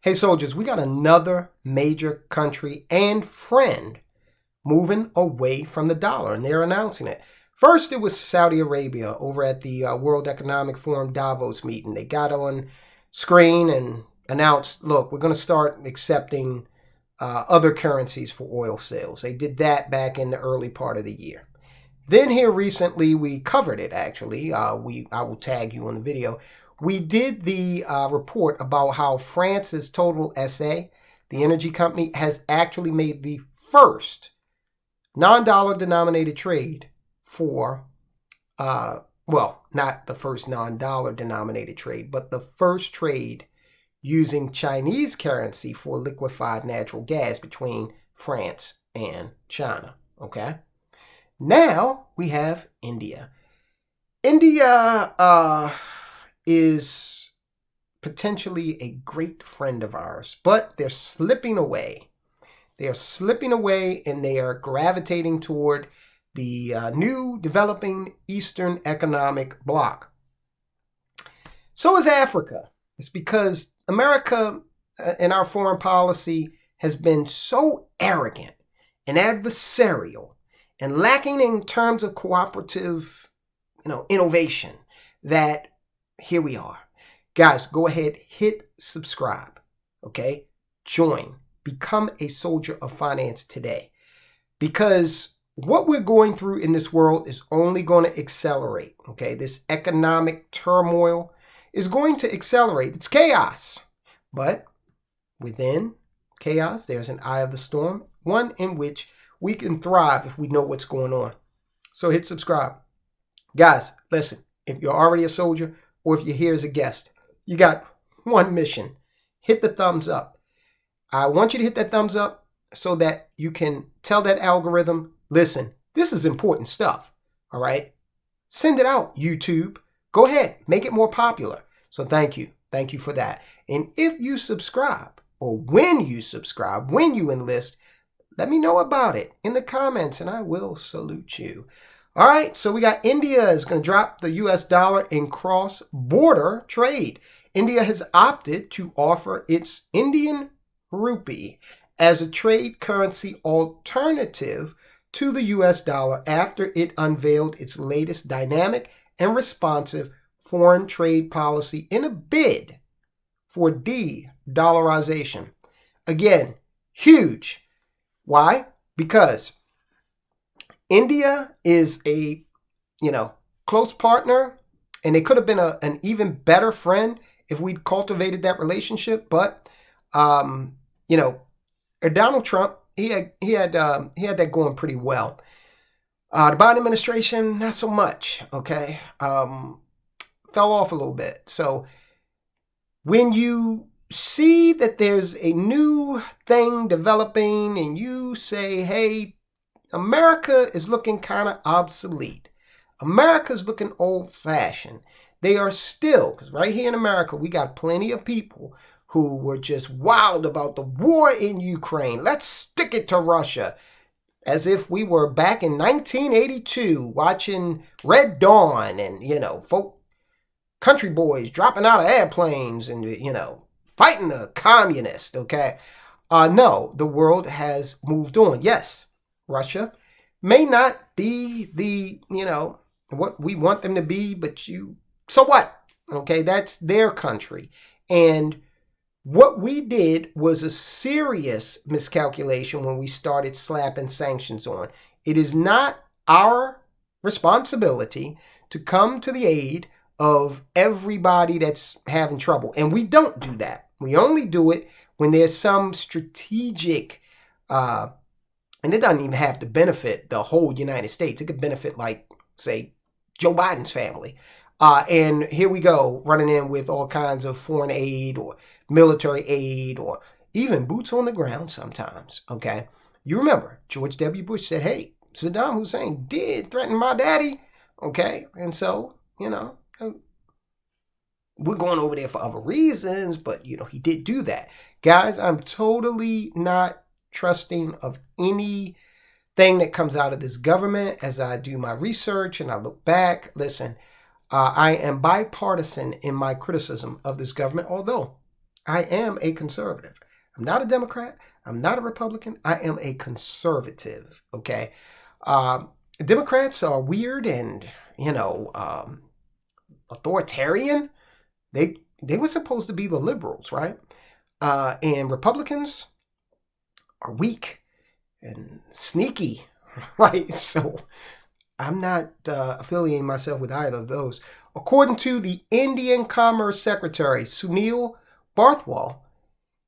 Hey soldiers, we got another major country and friend moving away from the dollar, and they're announcing it. First, it was Saudi Arabia over at the World Economic Forum Davos meeting. They got on screen and announced, look, we're going to start accepting other currencies for oil sales. They did that back in the early part of the year. Then here recently, we covered it actually. I will tag you on the video. We did the report about how France's Total SA, the energy company, has actually made the first non-dollar denominated trade for, well, not the first non-dollar denominated trade, but the first trade using Chinese currency for liquefied natural gas between France and China, okay? Now we have India. India is potentially a great friend of ours, but they're slipping away. They are slipping away and they are gravitating toward the new developing Eastern economic bloc. So is Africa. It's because America in our foreign policy has been so arrogant and adversarial and lacking in terms of cooperative, innovation that here we are. Guys, go ahead, hit subscribe, okay? Join, become a soldier of finance today. Because what we're going through in this world is only going to accelerate, okay? This economic turmoil is going to accelerate. It's chaos. But within chaos, there's an eye of the storm, one in which we can thrive if we know what's going on. So hit subscribe. Guys, listen, if you're already a soldier or if you're here as a guest, you got one mission. Hit the thumbs up. I want you to hit that thumbs up so that you can tell that algorithm, listen, this is important stuff, all right? Send it out, YouTube. Go ahead, make it more popular. So thank you. Thank you for that. And if you subscribe, or when you subscribe, when you enlist, let me know about it in the comments and I will salute you. All right, so we got India is going to drop the US dollar in cross-border trade. India has opted to offer its Indian rupee as a trade currency alternative to the US dollar after it unveiled its latest dynamic and responsive foreign trade policy in a bid for de-dollarization. Again, huge. Why? Because India is a, close partner, and they could have been an even better friend if we'd cultivated that relationship. But, Donald Trump, he had that going pretty well. The Biden administration, not so much. Okay, fell off a little bit. So when you see that there's a new thing developing and you say, hey, America is looking kind of obsolete. America's looking old-fashioned. They are still, because right here in America, we got plenty of people who were just wild about the war in Ukraine. Let's stick it to Russia. As if we were back in 1982 watching Red Dawn and, country boys dropping out of airplanes and, fighting the communists, okay? No, the world has moved on. Yes, Russia may not be the, what we want them to be, but so what? Okay, that's their country. And what we did was a serious miscalculation when we started slapping sanctions on. It is not our responsibility to come to the aid of everybody that's having trouble. And we don't do that. We only do it when there's some strategic, and it doesn't even have to benefit the whole United States. It could benefit, like, say, Joe Biden's family. And here we go, running in with all kinds of foreign aid or military aid or even boots on the ground sometimes, okay? You remember, George W. Bush said, hey, Saddam Hussein did threaten my daddy, okay? And so, we're going over there for other reasons, but, he did do that. Guys, I'm totally not trusting of anything that comes out of this government as I do my research and I look back. Listen, I am bipartisan in my criticism of this government, although I am a conservative. I'm not a Democrat. I'm not a Republican. I am a conservative. Okay. Democrats are weird and, authoritarian. They were supposed to be the liberals, right? And Republicans are weak and sneaky, right? So I'm not affiliating myself with either of those. According to the Indian Commerce Secretary, Sunil Barthwal,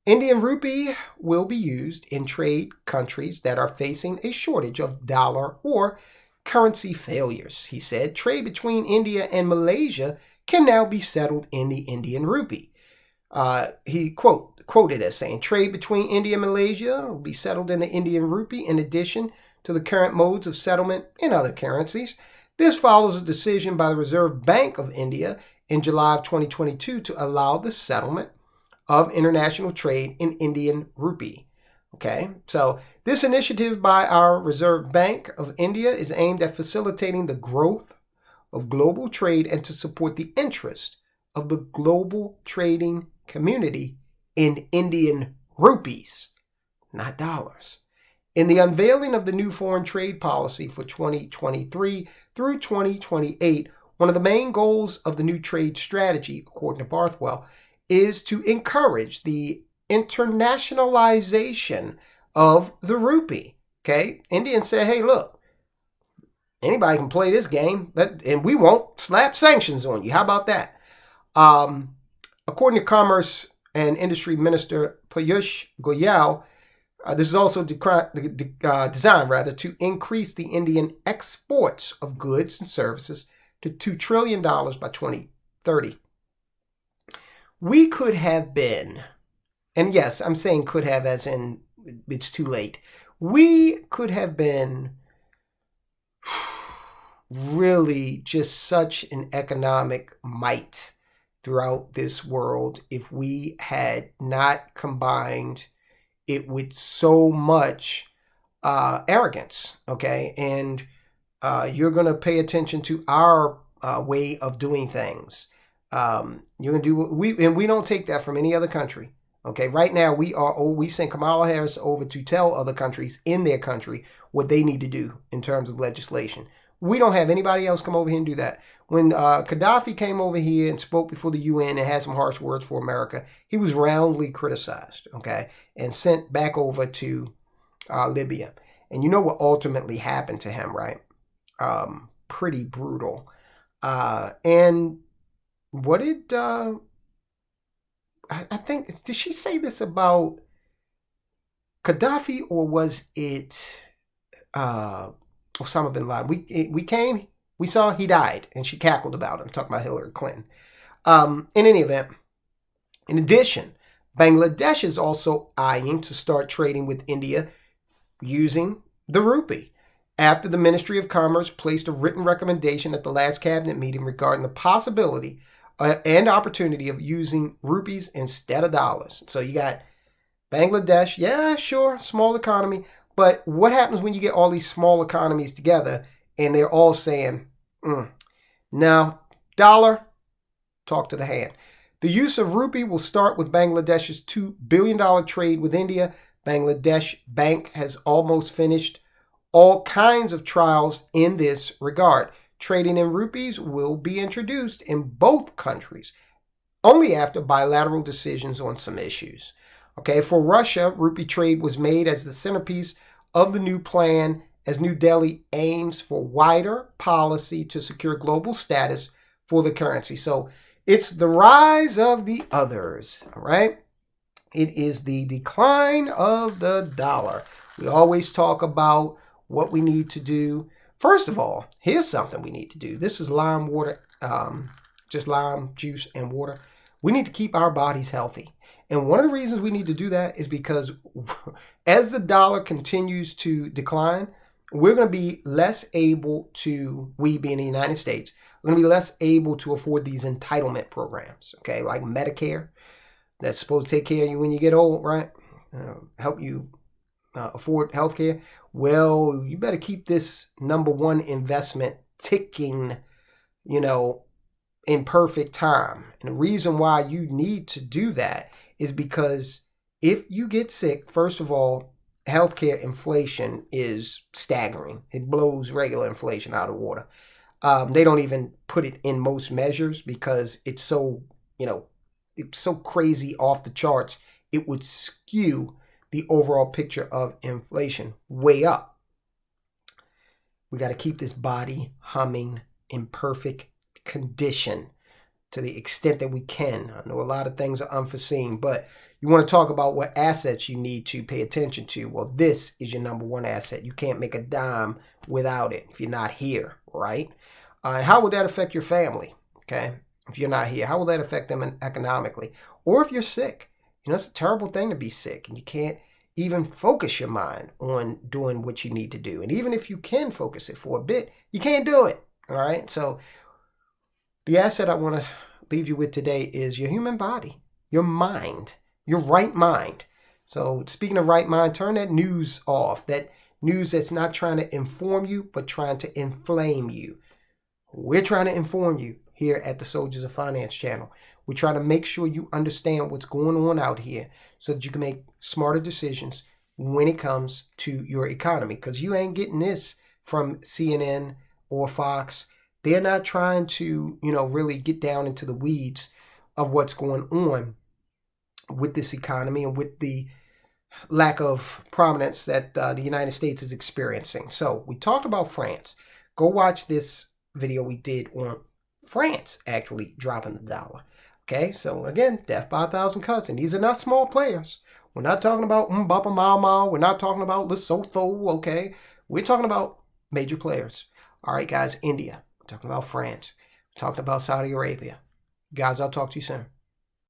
Indian rupee will be used in trade countries that are facing a shortage of dollar or currency failures. He said trade between India and Malaysia can now be settled in the Indian rupee. He quoted as saying, trade between India and Malaysia will be settled in the Indian rupee in addition to the current modes of settlement in other currencies. This follows a decision by the Reserve Bank of India in July of 2022 to allow the settlement of international trade in Indian rupee. Okay, so this initiative by our Reserve Bank of India is aimed at facilitating the growth of global trade and to support the interest of the global trading community in Indian rupees, not dollars. In the unveiling of the new foreign trade policy for 2023 through 2028, one of the main goals of the new trade strategy, according to Barthwell, is to encourage the internationalization of the rupee. Okay, Indians say, hey, look, anybody can play this game, and we won't slap sanctions on you. How about that? According to Commerce and Industry Minister Piyush Goyal, this is also designed to increase the Indian exports of goods and services to $2 trillion by 2030. We could have been, and yes, I'm saying could have as in it's too late. We could have been really just such an economic might throughout this world if we had not combined it with so much arrogance, okay? And you're going to pay attention to our way of doing things. You're going to do what we don't take that from any other country, okay? Right now, we send Kamala Harris over to tell other countries in their country what they need to do in terms of legislation. We don't have anybody else come over here and do that. When Gaddafi came over here and spoke before the UN and had some harsh words for America, he was roundly criticized, okay, and sent back over to Libya. And you know what ultimately happened to him, right? Pretty brutal. And what did, I think, did she say this about Gaddafi or was it Osama bin Laden? We came, we saw he died, and she cackled about him, talking about Hillary Clinton. In any event, in addition, Bangladesh is also eyeing to start trading with India using the rupee after the Ministry of Commerce placed a written recommendation at the last cabinet meeting regarding the possibility and opportunity of using rupees instead of dollars. So you got Bangladesh, yeah, sure, small economy, but what happens when you get all these small economies together and they're all saying, no, dollar, talk to the hand. The use of rupee will start with Bangladesh's $2 billion trade with India. Bangladesh Bank has almost finished all kinds of trials in this regard. Trading in rupees will be introduced in both countries only after bilateral decisions on some issues. Okay, for Russia, rupee trade was made as the centerpiece of the new plan as New Delhi aims for wider policy to secure global status for the currency. So it's the rise of the others, all right? It is the decline of the dollar. We always talk about what we need to do. First of all, here's something we need to do. This is lime water, just lime juice and water. We need to keep our bodies healthy. And one of the reasons we need to do that is because as the dollar continues to decline, we're going to be less able to, we being the United States, we're going to be less able to afford these entitlement programs, okay, like Medicare. That's supposed to take care of you when you get old, right? Help you afford health care. Well, you better keep this number one investment ticking, in perfect time. And the reason why you need to do that is because if you get sick, first of all, healthcare inflation is staggering. It blows regular inflation out of water. They don't even put it in most measures because it's so, it's so crazy off the charts. It would skew the overall picture of inflation way up. We got to keep this body humming in perfect condition to the extent that we can. I know a lot of things are unforeseen, but you want to talk about what assets you need to pay attention to. Well, this is your number one asset. You can't make a dime without it if you're not here, right? And how will that affect your family? Okay, if you're not here, how will that affect them economically? Or if you're sick, it's a terrible thing to be sick and you can't even focus your mind on doing what you need to do. And even if you can focus it for a bit, you can't do it. All right. So the asset I want to leave you with today is your human body, your mind, your right mind. So speaking of right mind, turn that news off, that news that's not trying to inform you, but trying to inflame you. We're trying to inform you here at the Soldiers of Finance channel. We're trying to make sure you understand what's going on out here so that you can make smarter decisions when it comes to your economy. Because you ain't getting this from CNN or Fox. They're not trying to, really get down into the weeds of what's going on with this economy and with the lack of prominence that the United States is experiencing. So we talked about France. Go watch this video we did on France actually dropping the dollar. Okay, so again, death by 1,000 cuts, and these are not small players. We're not talking about Mbapa Mau. We're not talking about Lesotho, okay? We're talking about major players. All right, guys, India. We're talking about France. We're talking about Saudi Arabia. Guys, I'll talk to you soon.